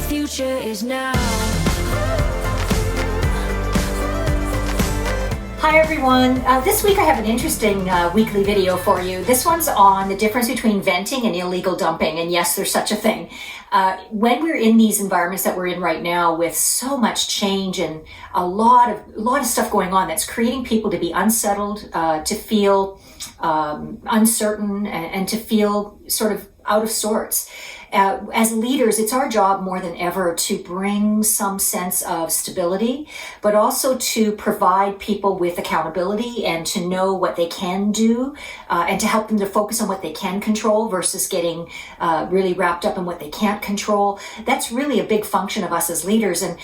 future is now. Hi everyone, this week I have an interesting weekly video for you. This one's on the difference between venting and illegal dumping, and yes, there's such a thing. When we're in these environments that we're in right now with so much change and a lot of stuff going on that's creating people to be unsettled, to feel uncertain, and to feel sort of out of sorts. As leaders, it's our job more than ever to bring some sense of stability, but also to provide people with accountability and to know what they can do, and to help them to focus on what they can control versus getting really wrapped up in what they can't control. That's really a big function of us as leaders. And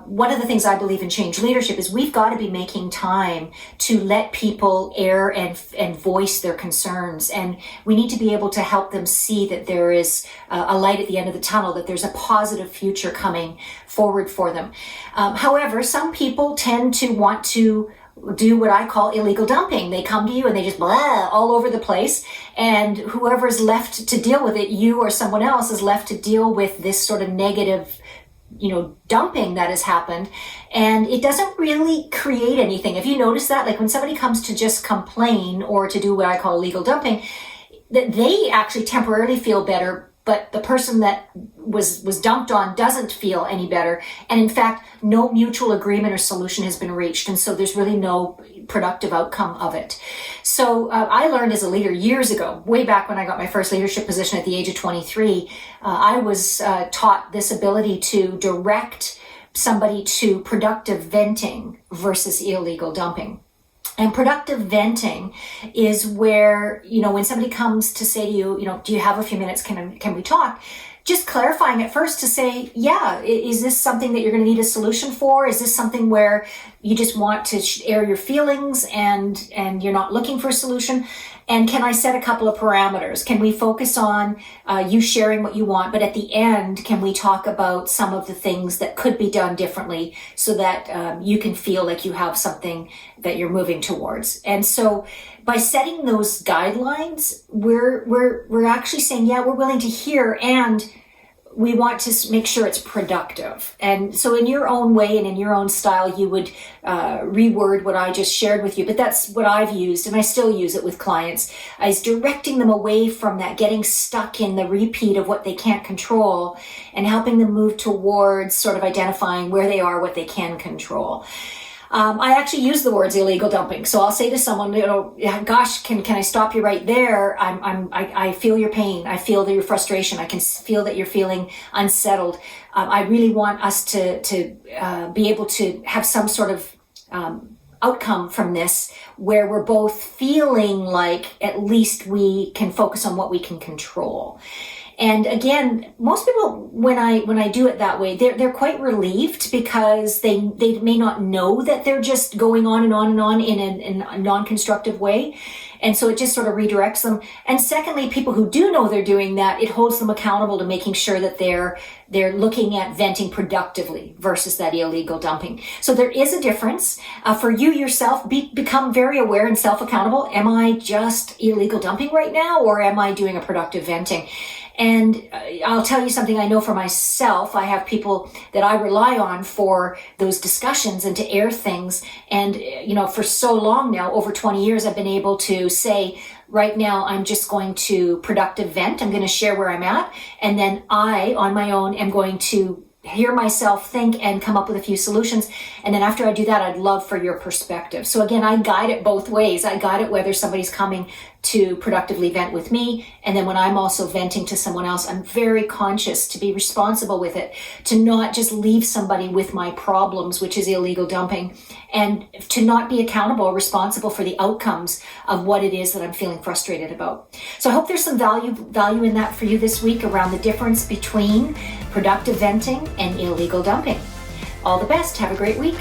one of the things I believe in change leadership is we've got to be making time to let people air and voice their concerns. And we need to be able to help them see that there is a light at the end of the tunnel, that there's a positive future coming forward for them. However, some people tend to want to do what I call illegal dumping. They come to you and they just blah all over the place, and whoever's left to deal with it, you or someone else, is left to deal with this sort of negative dumping that has happened, and it doesn't really create anything. If you notice that, like when somebody comes to just complain or to do what I call illegal dumping, that they actually temporarily feel better, but the person that was dumped on doesn't feel any better. And in fact, no mutual agreement or solution has been reached. And so there's really no productive outcome of it. So I learned as a leader years ago, way back when I got my first leadership position at the age of 23, I was taught this ability to direct somebody to productive venting versus illegal dumping. And productive venting is where, when somebody comes to say to you, do you have a few minutes? Can we talk? Just clarifying at first to say, yeah, is this something that you're going to need a solution for? Is this something where you just want to air your feelings and you're not looking for a solution? And can I set a couple of parameters? Can we focus on you sharing what you want, but at the end, can we talk about some of the things that could be done differently so that you can feel like you have something that you're moving towards? And so by setting those guidelines, we're actually saying, yeah, we're willing to hear, and we want to make sure it's productive. And so in your own way and in your own style, you would reword what I just shared with you. But that's what I've used, and I still use it with clients, is directing them away from that, getting stuck in the repeat of what they can't control, and helping them move towards sort of identifying where they are, what they can control. I actually use the words illegal dumping. So I'll say to someone, gosh, can I stop you right there? I feel your pain. I feel your frustration. I can feel that you're feeling unsettled. I really want us to be able to have some sort of outcome from this where we're both feeling like at least we can focus on what we can control. And again, most people, when I do it that way, they're quite relieved, because they may not know that they're just going on and on and on in a non-constructive way. And so it just sort of redirects them. And secondly, people who do know they're doing that, it holds them accountable to making sure that they're looking at venting productively versus that illegal dumping. So there is a difference. For you yourself, become very aware and self-accountable. Am I just illegal dumping right now, or am I doing a productive venting? And I'll tell you something I know for myself. I have people that I rely on for those discussions and to air things. And, for so long now, over 20 years, I've been able to say, right now, I'm just going to productive vent. I'm going to share where I'm at. And then I, on my own, am going to hear myself think and come up with a few solutions. And then after I do that, I'd love for your perspective. So again, I guide it both ways. I guide it whether somebody's coming to productively vent with me, and then when I'm also venting to someone else, I'm very conscious to be responsible with it, to not just leave somebody with my problems, which is illegal dumping, and to not be accountable or responsible for the outcomes of what it is that I'm feeling frustrated about. So I hope there's some value in that for you this week around the difference between productive venting and illegal dumping. All the best. Have a great week.